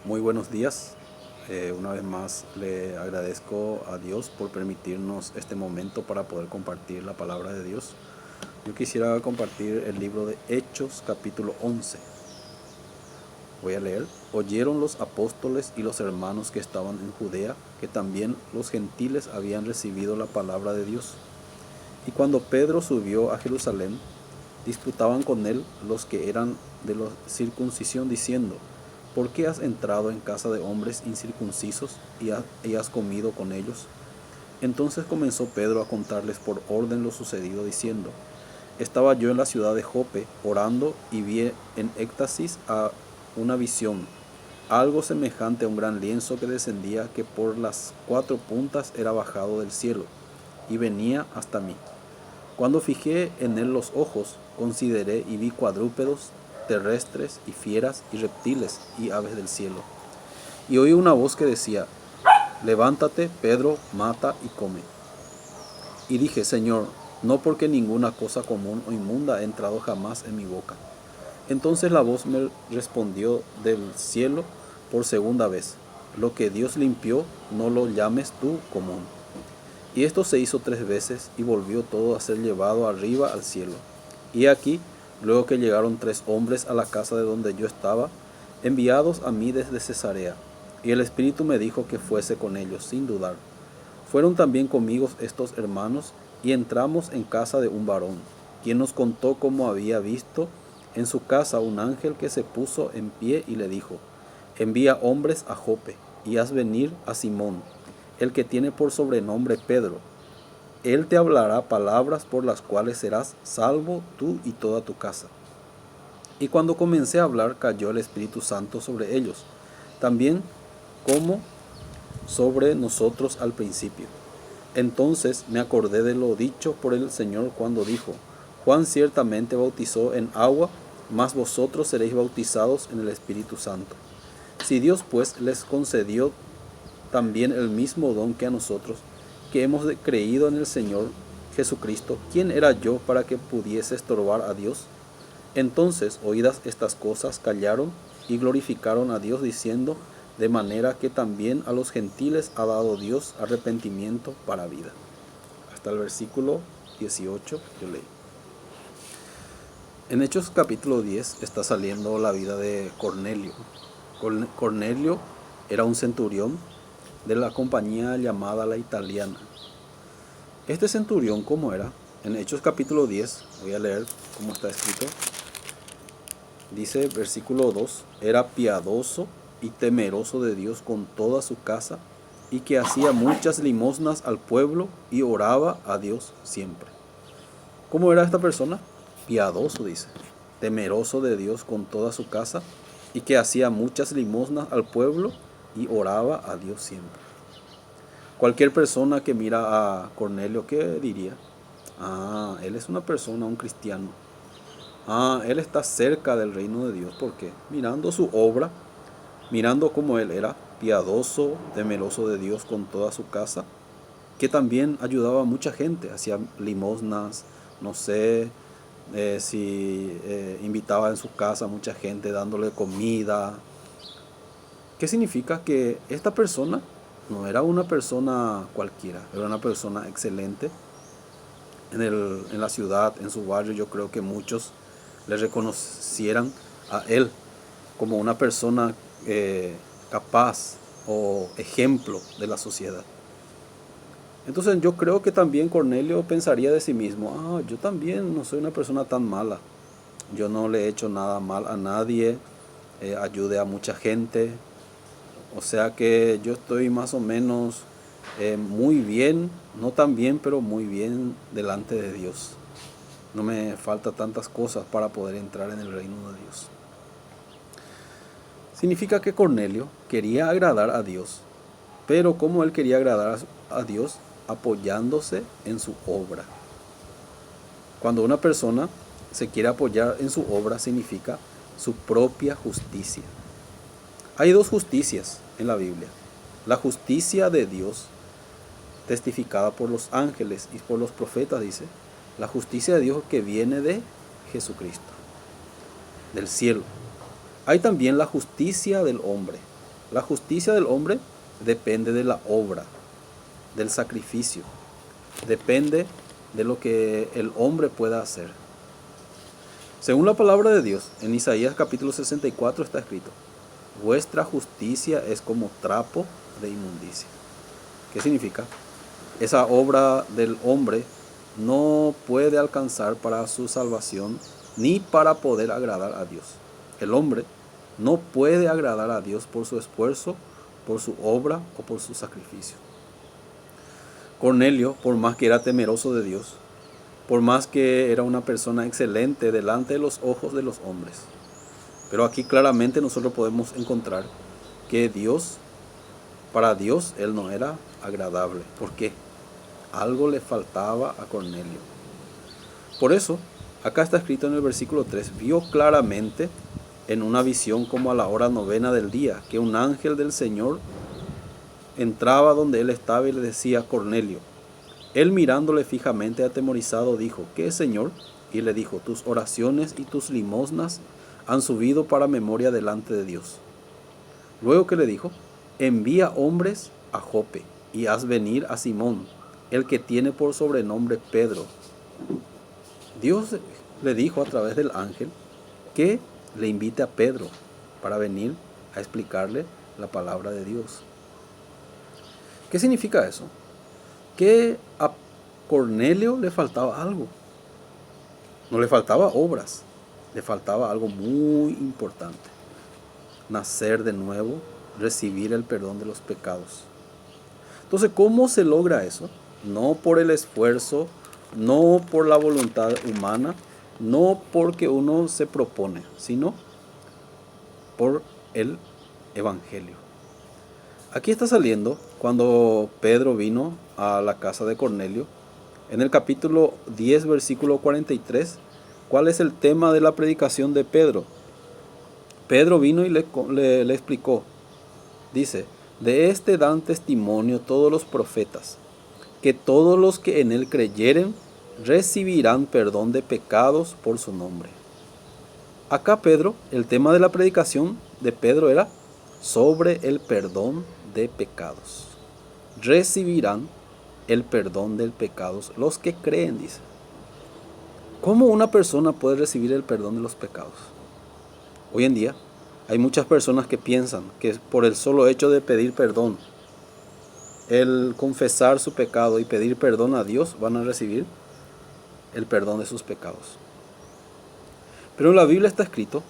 Muy buenos días. Una vez más le agradezco a Dios por permitirnos este momento para poder compartir la palabra de Dios. Yo quisiera compartir el libro de Hechos capítulo 11. Voy a leer. Oyeron los apóstoles y los hermanos que estaban en Judea que también los gentiles habían recibido la palabra de Dios. Y cuando Pedro subió a Jerusalén, disputaban con él los que eran de la circuncisión, diciendo: ¿por qué has entrado en casa de hombres incircuncisos y has comido con ellos? Entonces comenzó Pedro a contarles por orden lo sucedido, diciendo: estaba yo en la ciudad de Jope orando y vi en éxtasis a una visión, algo semejante a un gran lienzo que descendía, que por las 4 puntas era bajado del cielo y venía hasta mí. Cuando fijé en él los ojos, consideré y vi cuadrúpedos, terrestres y fieras y reptiles y aves del cielo. Y oí una voz que decía: levántate, Pedro, mata y come. Y dije: Señor, no, porque ninguna cosa común o inmunda ha entrado jamás en mi boca. Entonces la voz me respondió del cielo por segunda vez: lo que Dios limpió, no lo llames tú común. Y esto se hizo 3 veces, y volvió todo a ser llevado arriba al cielo. Y aquí, luego que llegaron 3 hombres a la casa de donde yo estaba, enviados a mí desde Cesarea, y el Espíritu me dijo que fuese con ellos, sin dudar. Fueron también conmigo estos hermanos, y entramos en casa de un varón, quien nos contó cómo había visto en su casa un ángel que se puso en pie y le dijo: envía hombres a Jope, y haz venir a Simón, el que tiene por sobrenombre Pedro. Él te hablará palabras por las cuales serás salvo tú y toda tu casa. Y cuando comencé a hablar, cayó el Espíritu Santo sobre ellos, también como sobre nosotros al principio. Entonces me acordé de lo dicho por el Señor cuando dijo: Juan ciertamente bautizó en agua, mas vosotros seréis bautizados en el Espíritu Santo. Si Dios pues les concedió también el mismo don que a nosotros, que hemos creído en el Señor Jesucristo, ¿quién era yo para que pudiese estorbar a Dios? Entonces, oídas estas cosas, callaron y glorificaron a Dios, diciendo: de manera que también a los gentiles ha dado Dios arrepentimiento para vida. Hasta el versículo 18 yo leí. En Hechos capítulo 10 está saliendo la vida de Cornelio. Cornelio era un centurión de la compañía llamada la Italiana. Este centurión, ¿cómo era? En Hechos capítulo 10, voy a leer cómo está escrito. Dice, versículo 2, era piadoso y temeroso de Dios con toda su casa, y que hacía muchas limosnas al pueblo y oraba a Dios siempre. ¿Cómo era esta persona? Piadoso, dice, temeroso de Dios con toda su casa, y que hacía muchas limosnas al pueblo y oraba a Dios siempre. Cualquier persona que mira a Cornelio, ¿qué diría? Ah, él es una persona, un cristiano. Ah, él está cerca del reino de Dios. ¿Por qué? Mirando su obra, mirando cómo él era piadoso, temeroso de Dios con toda su casa, que también ayudaba a mucha gente, hacía limosnas, no sé si invitaba en su casa a mucha gente dándole comida. ¿Qué significa? Que esta persona no era una persona cualquiera, era una persona excelente. En la ciudad, en su barrio, yo creo que muchos le reconocieran a él como una persona capaz o ejemplo de la sociedad. Entonces yo creo que también Cornelio pensaría de sí mismo: yo también no soy una persona tan mala, yo no le he hecho nada mal a nadie, ayude a mucha gente, o sea que yo estoy más o menos muy bien, no tan bien, pero muy bien delante de Dios. No me falta tantas cosas para poder entrar en el reino de Dios. Significa que Cornelio quería agradar a Dios, pero ¿cómo él quería agradar a Dios? Apoyándose en su obra. Cuando una persona se quiere apoyar en su obra, significa su propia justicia. Hay 2 justicias en la Biblia: la justicia de Dios, testificada por los ángeles y por los profetas, dice, la justicia de Dios que viene de Jesucristo, del cielo. Hay también la justicia del hombre. La justicia del hombre depende de la obra, del sacrificio. Depende de lo que el hombre pueda hacer. Según la palabra de Dios, en Isaías capítulo 64 está escrito: vuestra justicia es como trapo de inmundicia. ¿Qué significa? Esa obra del hombre no puede alcanzar para su salvación ni para poder agradar a Dios. El hombre no puede agradar a Dios por su esfuerzo, por su obra o por su sacrificio. Cornelio, por más que era temeroso de Dios, por más que era una persona excelente delante de los ojos de los hombres, pero aquí claramente nosotros podemos encontrar que para Dios, él no era agradable. ¿Por qué? Algo le faltaba a Cornelio. Por eso, acá está escrito en el versículo 3, vio claramente en una visión como a la hora 9 del día, que un ángel del Señor entraba donde él estaba y le decía: Cornelio. Él, mirándole fijamente, atemorizado, dijo: ¿qué, Señor? Y le dijo: tus oraciones y tus limosnas han subido para memoria delante de Dios. Luego que le dijo: envía hombres a Jope y haz venir a Simón, el que tiene por sobrenombre Pedro. Dios le dijo a través del ángel que le invite a Pedro para venir a explicarle la palabra de Dios. ¿Qué significa eso? Que a Cornelio le faltaba algo. No le faltaba obras, le faltaba algo muy importante: nacer de nuevo, recibir el perdón de los pecados. Entonces, ¿cómo se logra eso? No por el esfuerzo, no por la voluntad humana, no porque uno se propone, sino por el Evangelio. Aquí está saliendo cuando Pedro vino a la casa de Cornelio. En el capítulo 10, versículo 43, ¿cuál es el tema de la predicación de Pedro? Pedro vino y le explicó. Dice: de este dan testimonio todos los profetas, que todos los que en él creyeren recibirán perdón de pecados por su nombre. Acá Pedro, el tema de la predicación de Pedro era sobre el perdón de pecados. Recibirán el perdón de pecados los que creen, dice. ¿Cómo una persona puede recibir el perdón de los pecados? Hoy en día hay muchas personas que piensan que por el solo hecho de pedir perdón, el confesar su pecado y pedir perdón a Dios, van a recibir el perdón de sus pecados. Pero en la Biblia está escrito: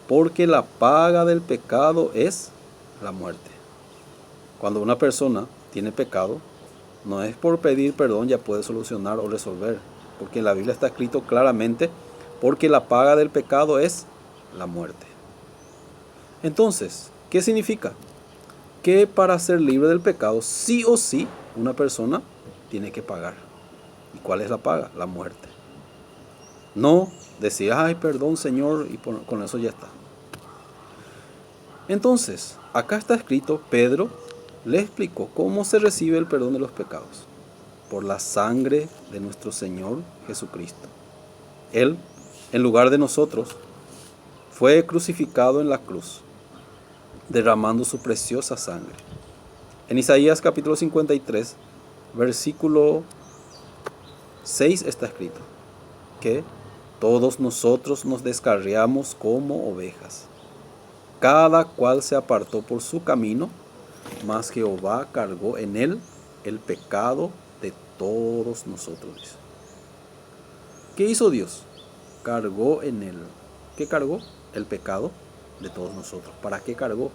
porque la paga del pecado es la muerte. Cuando una persona tiene pecado, no es por pedir perdón ya puede solucionar o resolver, porque en la Biblia está escrito claramente: porque la paga del pecado es la muerte. Entonces, ¿qué significa? Que para ser libre del pecado, sí o sí, una persona tiene que pagar. ¿Y cuál es la paga? La muerte. No decir: ay, perdón, Señor, y con eso ya está. Entonces, acá está escrito, Pedro le explicó cómo se recibe el perdón de los pecados: por la sangre de nuestro Señor Jesucristo. Él, en lugar de nosotros, fue crucificado en la cruz, derramando su preciosa sangre. En Isaías capítulo 53, versículo 6 está escrito que todos nosotros nos descarriamos como ovejas, cada cual se apartó por su camino, mas Jehová cargó en él el pecado de todos nosotros. ¿Qué hizo Dios? Cargó en él. ¿Qué cargó? El pecado de todos nosotros. ¿Para qué cargó?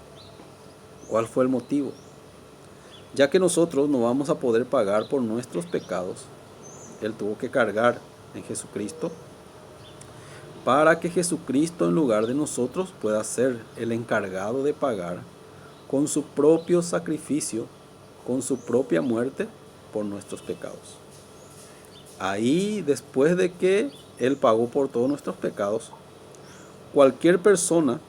¿Cuál fue el motivo? Ya que nosotros no vamos a poder pagar por nuestros pecados, Él tuvo que cargar en Jesucristo, para que Jesucristo, en lugar de nosotros, pueda ser el encargado de pagar con su propio sacrificio, con su propia muerte por nuestros pecados. Ahí, después de que Él pagó por todos nuestros pecados, cualquier persona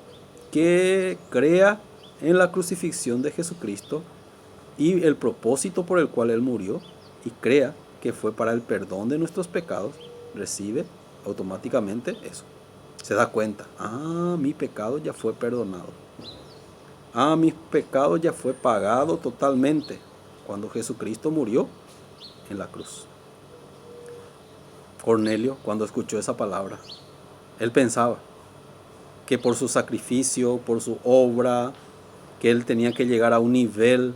que crea en la crucifixión de Jesucristo y el propósito por el cual Él murió, y crea que fue para el perdón de nuestros pecados, recibe automáticamente eso. Se da cuenta: mi pecado ya fue perdonado. Mis pecados ya fue pagado totalmente cuando Jesucristo murió en la cruz. Cornelio, cuando escuchó esa palabra, él pensaba que por su sacrificio, por su obra, que él tenía que llegar a un nivel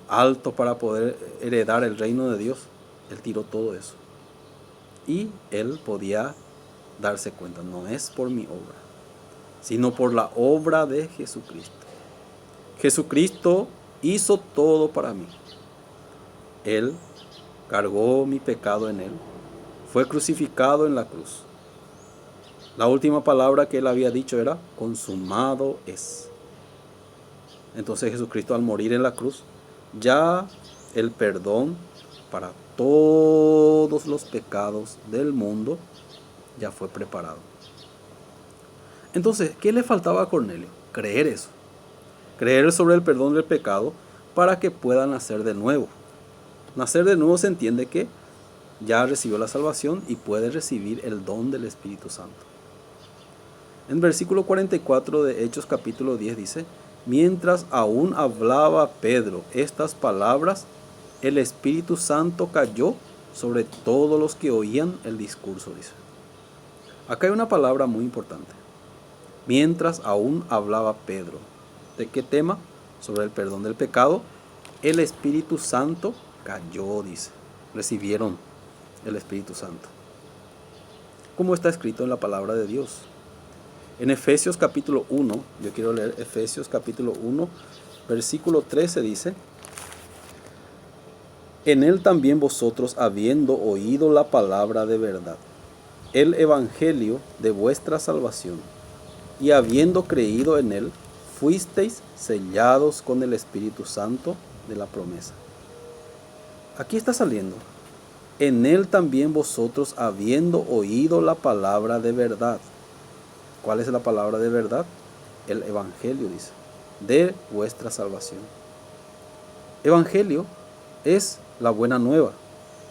alto para poder heredar el reino de Dios. Él tiró todo eso. Y él podía darse cuenta, no es por mi obra, sino por la obra de Jesucristo. Jesucristo hizo todo para mí. Él cargó mi pecado en él. Fue crucificado en la cruz. La última palabra que él había dicho era, consumado es. Entonces Jesucristo, al morir en la cruz, ya el perdón para todos los pecados del mundo ya fue preparado. Entonces, ¿qué le faltaba a Cornelio? Creer eso. Creer sobre el perdón del pecado para que pueda nacer de nuevo. Nacer de nuevo se entiende que ya recibió la salvación y puede recibir el don del Espíritu Santo. En versículo 44 de Hechos capítulo 10 dice, mientras aún hablaba Pedro estas palabras, el Espíritu Santo cayó sobre todos los que oían el discurso, dice. Acá hay una palabra muy importante. Mientras aún hablaba Pedro. ¿De qué tema? Sobre el perdón del pecado. El Espíritu Santo cayó, dice. Recibieron el Espíritu Santo. Como está escrito en la palabra de Dios. En Efesios capítulo 1, yo quiero leer Efesios capítulo 1, versículo 13 dice, en él también vosotros, habiendo oído la palabra de verdad, el evangelio de vuestra salvación, y habiendo creído en él, fuisteis sellados con el Espíritu Santo de la promesa. Aquí está saliendo. En él también vosotros, habiendo oído la palabra de verdad. ¿Cuál es la palabra de verdad? El evangelio, dice, de vuestra salvación. Evangelio es la buena nueva,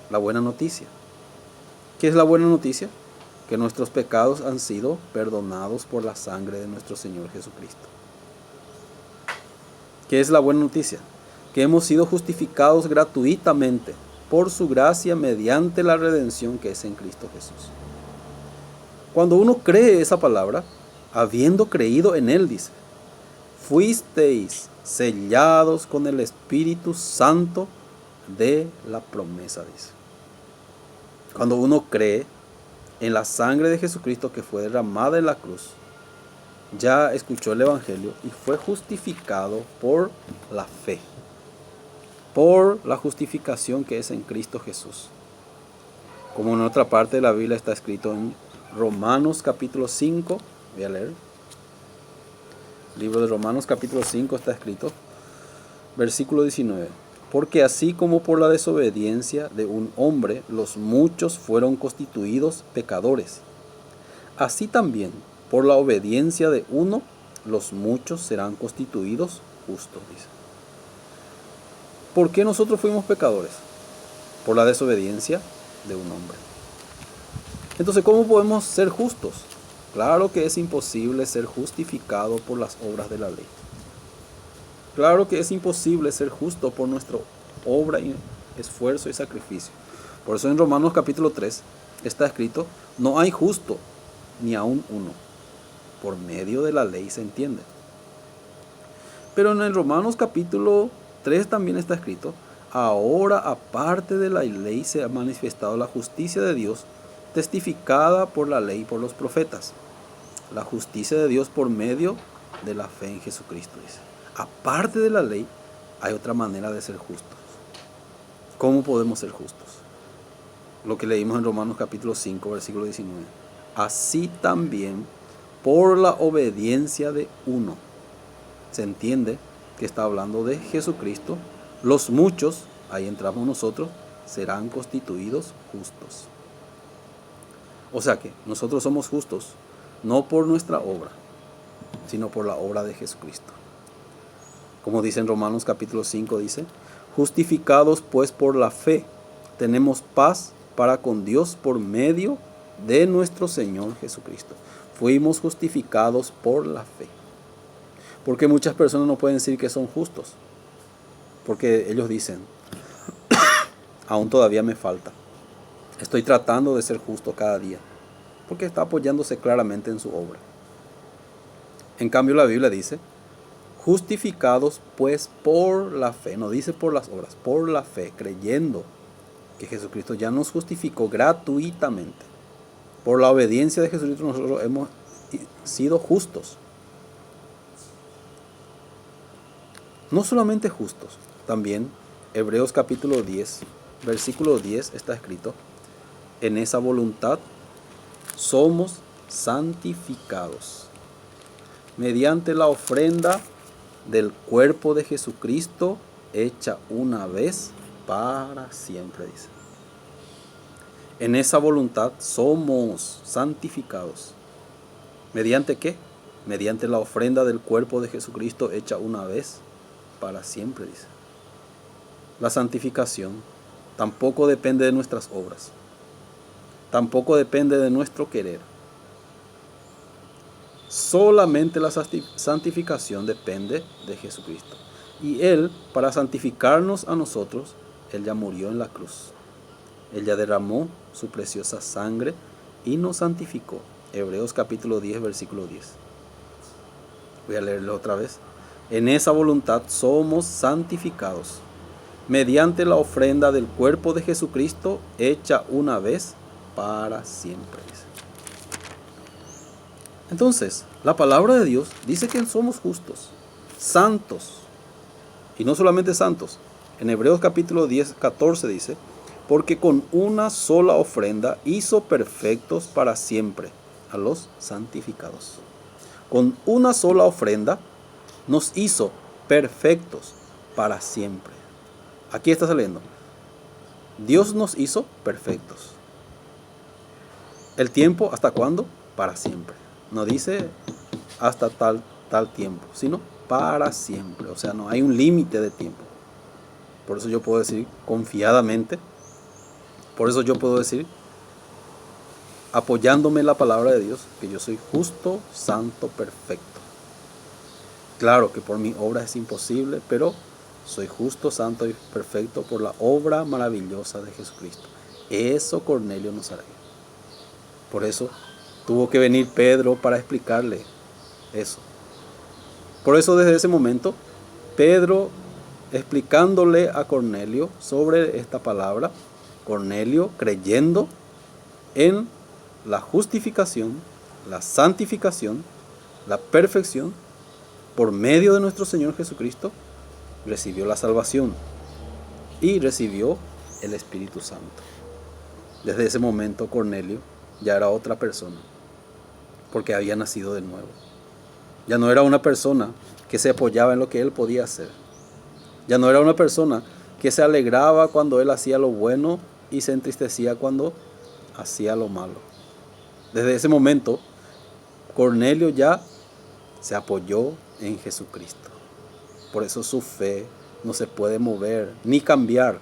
la buena noticia. ¿Qué es la buena noticia? Que nuestros pecados han sido perdonados por la sangre de nuestro Señor Jesucristo. ¿Qué es la buena noticia? Que hemos sido justificados gratuitamente por su gracia mediante la redención que es en Cristo Jesús. Cuando uno cree esa palabra, habiendo creído en él, dice, fuisteis sellados con el Espíritu Santo de la promesa, dice. Cuando uno cree en la sangre de Jesucristo que fue derramada en la cruz, ya escuchó el evangelio y fue justificado por la fe, por la justificación que es en Cristo Jesús. Como en otra parte de la Biblia está escrito en Romanos capítulo 5, voy a leer. El libro de Romanos capítulo 5 está escrito, versículo 19. Porque así como por la desobediencia de un hombre los muchos fueron constituidos pecadores, así también por la obediencia de uno los muchos serán constituidos justos, dice. ¿Por qué nosotros fuimos pecadores? Por la desobediencia de un hombre. Entonces, ¿cómo podemos ser justos? Claro que es imposible ser justificado por las obras de la ley. Claro que es imposible ser justo por nuestra obra, y esfuerzo y sacrificio. Por eso en Romanos capítulo 3 está escrito, no hay justo ni aun uno. Por medio de la ley se entiende. Pero en el Romanos capítulo 3 también está escrito, ahora aparte de la ley se ha manifestado la justicia de Dios, testificada por la ley y por los profetas. La justicia de Dios por medio de la fe en Jesucristo, dice. Aparte de la ley, hay otra manera de ser justos. ¿Cómo podemos ser justos? Lo que leímos en Romanos capítulo 5, versículo 19. Así también, por la obediencia de uno. Se entiende que está hablando de Jesucristo. Los muchos, ahí entramos nosotros, serán constituidos justos. O sea que nosotros somos justos, no por nuestra obra, sino por la obra de Jesucristo. Como dice en Romanos capítulo 5, dice, justificados pues por la fe, tenemos paz para con Dios por medio de nuestro Señor Jesucristo. Fuimos justificados por la fe. Porque muchas personas no pueden decir que son justos. Porque ellos dicen, aún todavía me falta. Estoy tratando de ser justo cada día. Porque está apoyándose claramente en su obra. En cambio la Biblia dice, justificados pues por la fe. No dice por las obras, por la fe, creyendo que Jesucristo ya nos justificó gratuitamente. Por la obediencia de Jesucristo nosotros hemos sido justos. No solamente justos, también Hebreos capítulo 10, versículo 10 está escrito, en esa voluntad somos santificados mediante la ofrenda del cuerpo de Jesucristo hecha una vez para siempre, dice. En esa voluntad somos santificados. ¿Mediante qué? Mediante la ofrenda del cuerpo de Jesucristo hecha una vez para siempre, dice. La santificación tampoco depende de nuestras obras. Tampoco depende de nuestro querer. Solamente la santificación depende de Jesucristo. Y Él, para santificarnos a nosotros, Él ya murió en la cruz. Él ya derramó su preciosa sangre y nos santificó. Hebreos capítulo 10, versículo 10. Voy a leerlo otra vez. En esa voluntad somos santificados, mediante la ofrenda del cuerpo de Jesucristo, hecha una vez para siempre. Entonces, la palabra de Dios dice que somos justos, santos, y no solamente santos. En Hebreos capítulo 10, 14 dice, porque con una sola ofrenda hizo perfectos para siempre a los santificados. Con una sola ofrenda nos hizo perfectos para siempre. Aquí está saliendo. Dios nos hizo perfectos. ¿El tiempo hasta cuándo? Para siempre. No dice hasta tal tiempo, sino para siempre. O sea, no hay un límite de tiempo. Por eso yo puedo decir confiadamente, por eso yo puedo decir, apoyándome en la palabra de Dios, que yo soy justo, santo, perfecto. Claro que por mi obra es imposible, pero soy justo, santo y perfecto por la obra maravillosa de Jesucristo. Eso Cornelio no sabía. Por eso tuvo que venir Pedro para explicarle eso. Por eso desde ese momento, Pedro explicándole a Cornelio sobre esta palabra, Cornelio creyendo en la justificación, la santificación, la perfección, por medio de nuestro Señor Jesucristo, recibió la salvación y recibió el Espíritu Santo. Desde ese momento Cornelio ya era otra persona, porque había nacido de nuevo. Ya no era una persona que se apoyaba en lo que él podía hacer. Ya no era una persona que se alegraba cuando él hacía lo bueno y se entristecía cuando hacía lo malo. Desde ese momento, Cornelio ya se apoyó en Jesucristo. Por eso su fe no se puede mover ni cambiar.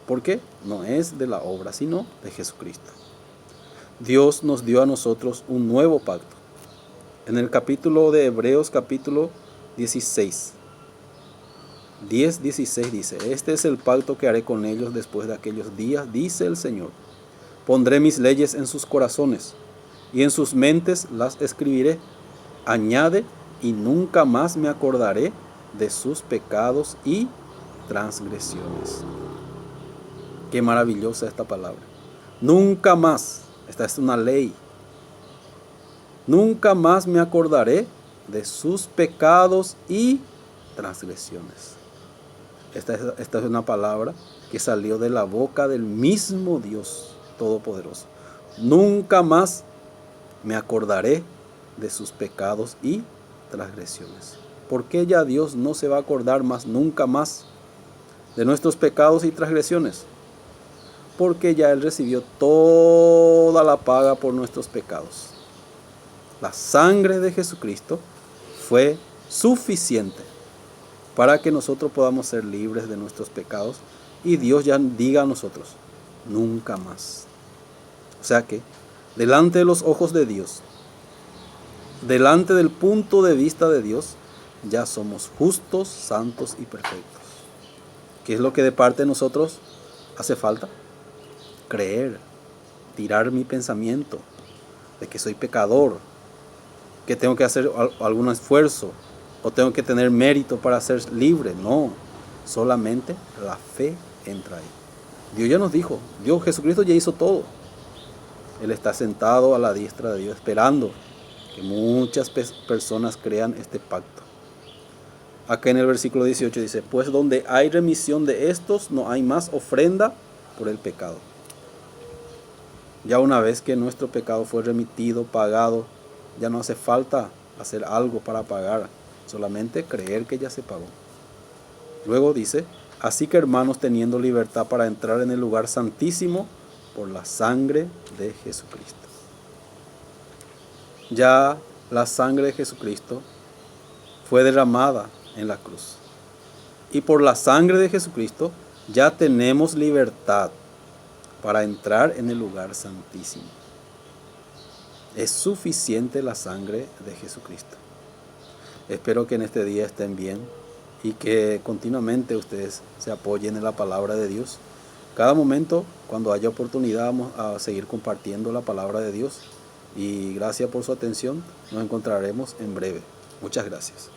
¿Por qué? No es de la obra, sino de Jesucristo. Dios nos dio a nosotros un nuevo pacto. En el capítulo de Hebreos, capítulo 16, 10:16 dice, este es el pacto que haré con ellos después de aquellos días, dice el Señor. Pondré mis leyes en sus corazones y en sus mentes las escribiré. Añade, y nunca más me acordaré de sus pecados y transgresiones. Qué maravillosa esta palabra. Nunca más, esta es una ley. Nunca más me acordaré de sus pecados y transgresiones. Esta es una palabra que salió de la boca del mismo Dios Todopoderoso. Nunca más me acordaré de sus pecados y transgresiones. ¿Por qué ya Dios no se va a acordar más, nunca más, de nuestros pecados y transgresiones? Porque ya Él recibió toda la paga por nuestros pecados. La sangre de Jesucristo fue suficiente para que nosotros podamos ser libres de nuestros pecados y Dios ya diga a nosotros, nunca más. O sea que, delante de los ojos de Dios, delante del punto de vista de Dios, ya somos justos, santos y perfectos. ¿Qué es lo que de parte de nosotros hace falta? Creer, tirar mi pensamiento de que soy pecador, que tengo que hacer algún esfuerzo o tengo que tener mérito para ser libre. No, solamente la fe entra ahí. Dios ya nos dijo, Dios Jesucristo ya hizo todo. Él está sentado a la diestra de Dios esperando que muchas personas crean este pacto. Acá en el versículo 18 dice, pues donde hay remisión de estos, no hay más ofrenda por el pecado. Ya una vez que nuestro pecado fue remitido, pagado, ya no hace falta hacer algo para pagar, solamente creer que ya se pagó. Luego dice, así que hermanos, teniendo libertad para entrar en el lugar santísimo por la sangre de Jesucristo. Ya la sangre de Jesucristo fue derramada en la cruz. Y por la sangre de Jesucristo ya tenemos libertad para entrar en el lugar santísimo. Es suficiente la sangre de Jesucristo. Espero que en este día estén bien y que continuamente ustedes se apoyen en la palabra de Dios. Cada momento, cuando haya oportunidad, vamos a seguir compartiendo la palabra de Dios. Y gracias por su atención. Nos encontraremos en breve. Muchas gracias.